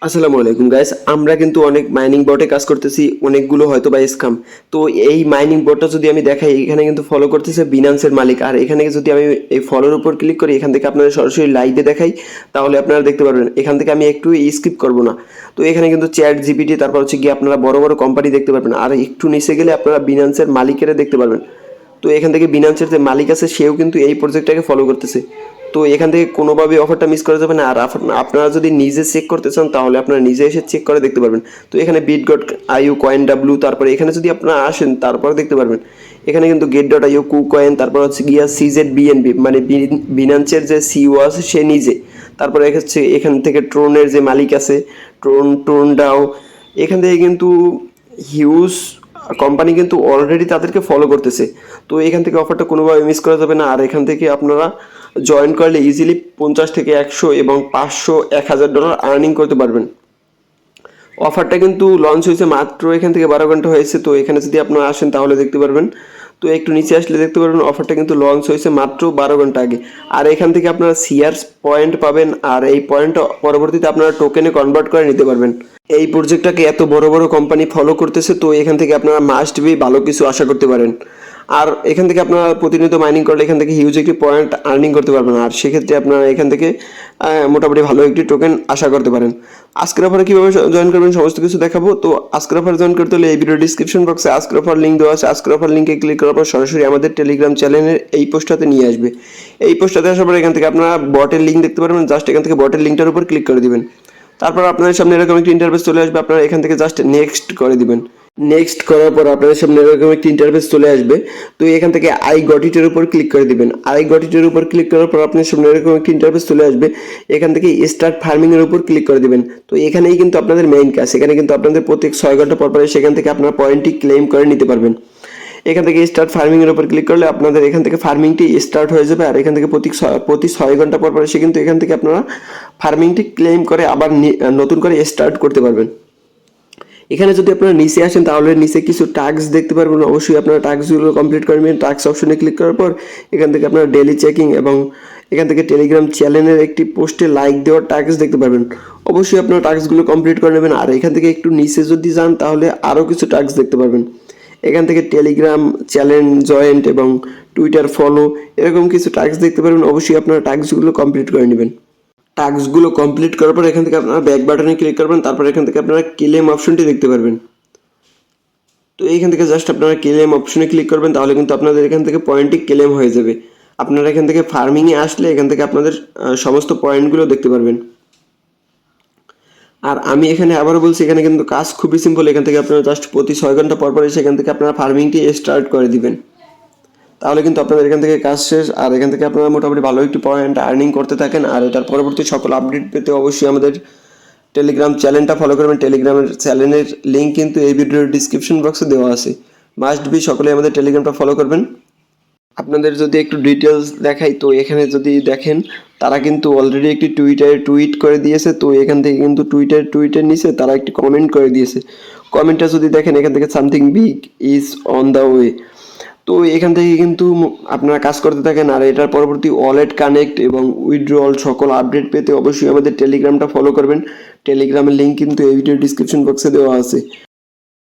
আসসালামু আলাইকুম গাইস, আমরা কিন্তু অনেক মাইনিং বটে কাজ করতেছি, অনেকগুলো হয়তো বা স্ক্যাম। তো এই মাইনিং বটটা যদি আমি দেখাই, এখানে কিন্তু ফলো করতেছে বিনান্সের মালিক। আর এখানে যদি আমি এই ফলোর উপর ক্লিক করি, এখান থেকে আপনাদের সরাসরি লাইভে দেখাই, তাহলে আপনারা দেখতে পারবেন। এখান থেকে আমি একটু স্কিপ করব না। তো এখানে কিন্তু চ্যাট জিপিটি, তারপর হচ্ছে গিয়ে আপনারা বড় বড় কোম্পানি দেখতে পারবেন। আর একটু নিচে গেলে আপনারা বিনান্সের মালিকেরা দেখতে পারবেন। তো এখান থেকে বিনান্সের যে মালিক আছে, সেও কিন্তু এই প্রজেক্টটাকে ফলো করতেছে। তো এখান থেকে কোনোভাবে অফারটা মিস করা যাবে না। আর আপনারা যদি নিজে চেক করতে চান, তাহলে আপনারা নিজে এসে চেক করে দেখতে পারবেন। তো এখানে bit dot IU, coin W, তারপরে এখানে যদি আপনারা আসেন, তারপরে দেখতে পারবেন এখানে কিন্তু গেট ডট আইউ, কু কয়েন, তারপর হচ্ছে গিয়া সিজেড বিএনবি, মানে বিনান্সের যে সিইও আছে সে নিজে। তারপরে হচ্ছে এখান থেকে ট্রোনের যে মালিক আছে, ট্রোনডাও। এখান থেকে কিন্তু হিউজ কোম্পানি কিন্তু অলরেডি তাদেরকে ফলো করতেছে। তো এখান থেকে অফারটা কোনোভাবে মিস করা যাবে না। আর এখান থেকে আপনারা জয়েন করলে ইজিলি 50 থেকে 100 এবং 500 $1000 আর্নিং করতে পারবেন। অফারটা কিন্তু লঞ্চ হয়েছে মাত্র এখান থেকে 12 ঘন্টা হয়েছে। তো এখানে যদি আপনারা আসেন তাহলে দেখতে পারবেন। তো একটু নিচে আসলে দেখতে পারবেন অফারটা কিন্তু লঞ্চ হয়েছে মাত্র 12 ঘন্টা আগে। আর এখান থেকে আপনারা সিআরস পয়েন্ট পাবেন, আর এই পয়েন্ট পরবর্তীতে আপনারা টোকেনে কনভার্ট করে নিতে পারবেন। এই প্রজেক্টটাকে এত বড় বড় কোম্পানি ফলো করতেছে, তো এখান থেকে আপনারা মাস্ট বি ভালো কিছু আশা করতে পারেন। আর এখান থেকে আপনারা প্রতিনিয়ত মাইনিং করলে এখান থেকে হিউজ একটি পয়েন্ট আর্নিং করতে পারবেন। আর সেক্ষেত্রে আপনারা এখান থেকে মোটামুটি ভালো একটি টোকেন আশা করতে পারেন। আজকের অফারে কীভাবে জয়েন করবেন সমস্ত কিছু দেখাবো। তো আজকের অফার জয়েন করতে হলে এই ভিডিও ডিসক্রিপশন বক্সে আজকের অফার লিঙ্ক দেওয়া আছে। আজকের অফার লিঙ্কে ক্লিক করার পর সরাসরি আমাদের টেলিগ্রাম চ্যানেলের এই পোস্টটাতে নিয়ে আসবে। এই পোস্টটাতে আসার পর এখান থেকে আপনারা বটের লিঙ্ক দেখতে পারবেন। জাস্ট এখান থেকে বটের লিঙ্কটার উপর ক্লিক করে দিবেন। তারপর আপনাদের সামনে এরকম একটি ইন্টারফেস চলে আসবে। আপনারা এখান থেকে জাস্ট নেক্সট করে দিবেন। নেক্সট করার পর আপনাদের সামনে এরকম একটি ইন্টারফেস চলে আসবে। তো এখান থেকে আই গট ইটের উপর ক্লিক করে দিবেন। আই গট ইটের উপর ক্লিক করার পর আপনার সামনে এরকম একটি ইন্টারফেস চলে আসবে। এখান থেকে স্টার্ট ফার্মিং এর উপর ক্লিক করে দিবেন। তো এখানেই কিন্তু আপনাদের মেইন কাজ। এখানে কিন্তু আপনাদের প্রত্যেক 6 ঘন্টা পর পরে সেখান থেকে আপনার পয়েন্টটি ক্লেম করে নিতে পারবেন। এখান থেকে স্টার্ট ফার্মিং এর উপর ক্লিক করলে আপনাদের এখান থেকে ফার্মিংটি স্টার্ট হয়ে যাবে। আর এখান থেকে প্রতি 6 ঘন্টা পর পরে সে কিন্তু এখান থেকে আপনারা ফার্মিংটি ক্লেম করে আবার নতুন করে স্টার্ট করতে পারবেন। এখানে যদি আপনারা নিচে আসেন, তাহলে নিচে কিছু টাস্ক দেখতে পারবেন। অবশ্যই আপনারা টাস্কগুলো কমপ্লিট করবেন। টাস্ক অপশনে ক্লিক করার পর এখান থেকে আপনারা ডেইলি চেকিং এবং এখান থেকে টেলিগ্রাম চ্যানেলের একটি পোস্টে লাইক দেওয়ার টাস্ক দেখতে পারবেন। অবশ্যই আপনারা টাস্কগুলো কমপ্লিট করে নেবেন। আর এখান থেকে একটু নিচে যদি যান, তাহলে আরও কিছু টাস্ক দেখতে পারবেন। এখান থেকে টেলিগ্রাম চ্যানেল জয়েন্ট এবং টুইটার ফলো, এরকম কিছু টাস্ক দেখতে পারবেন। অবশ্যই আপনারা টাস্কগুলো কমপ্লিট করে নেবেন। টাস্কগুলো কমপ্লিট করার পর এখান থেকে আপনারা ব্যাক বাটনে ক্লিক করবেন। তারপর এখান থেকে আপনারা ক্লেম অপশনটি দেখতে পারবেন। তো এইখান থেকে জাস্ট আপনারা ক্লেম অপশনে ক্লিক করবেন, তাহলে কিন্তু আপনাদের এখান থেকে পয়েন্টটি ক্লেম হয়ে যাবে। আপনারা এখান থেকে ফার্মিংয়ে আসলে এখান থেকে আপনাদের সমস্ত পয়েন্টগুলো দেখতে পারবেন। আর আমি এখানে আবারও বলছি, এখানে কিন্তু কাজ খুবই সিম্পল। এখান থেকে আপনারা জাস্ট প্রতি 6 ঘন্টা পর পর এসে এখান থেকে আপনারা ফার্মিংটি স্টার্ট করে দিবেন। তাহলে কিন্তু আপনাদের এখান থেকে কাজ শেষ। আর এখান থেকে আপনারা মোটামুটি ভালো একটি পয়েন্ট আর্নিং করতে থাকেন। আর এটার পরবর্তী সকল আপডেট পেতে অবশ্যই আমাদের টেলিগ্রাম চ্যানেলটা ফলো করবেন। টেলিগ্রামের চ্যানেলের লিঙ্ক কিন্তু এই ভিডিওর ডিসক্রিপশন বক্সে দেওয়া আছে। মাস্ট বি সকলে আমাদের টেলিগ্রামটা ফলো করবেন। আপনাদের যদি একটু ডিটেলস দেখাই, তো এখানে যদি দেখেন, তারা কিন্তু অলরেডি একটি টুইট করে দিয়েছে। তো এখান থেকে কিন্তু টুইটের নিচে তারা একটি কমেন্ট করে দিয়েছে। কমেন্টটা যদি দেখেন, এখান থেকে something big is on the way. তো এখান থেকে কিন্তু আপনারা কাজ করতে থাকেন। আর এটার পরবর্তী ওয়ালেট কানেক্ট এবং উইথড্রল সকল আপডেট পেতে অবশ্যই আমাদের টেলিগ্রামটা ফলো করবেন। টেলিগ্রামের লিঙ্ক কিন্তু এই ভিডিও ডিসক্রিপশন বক্সে দেওয়া আছে।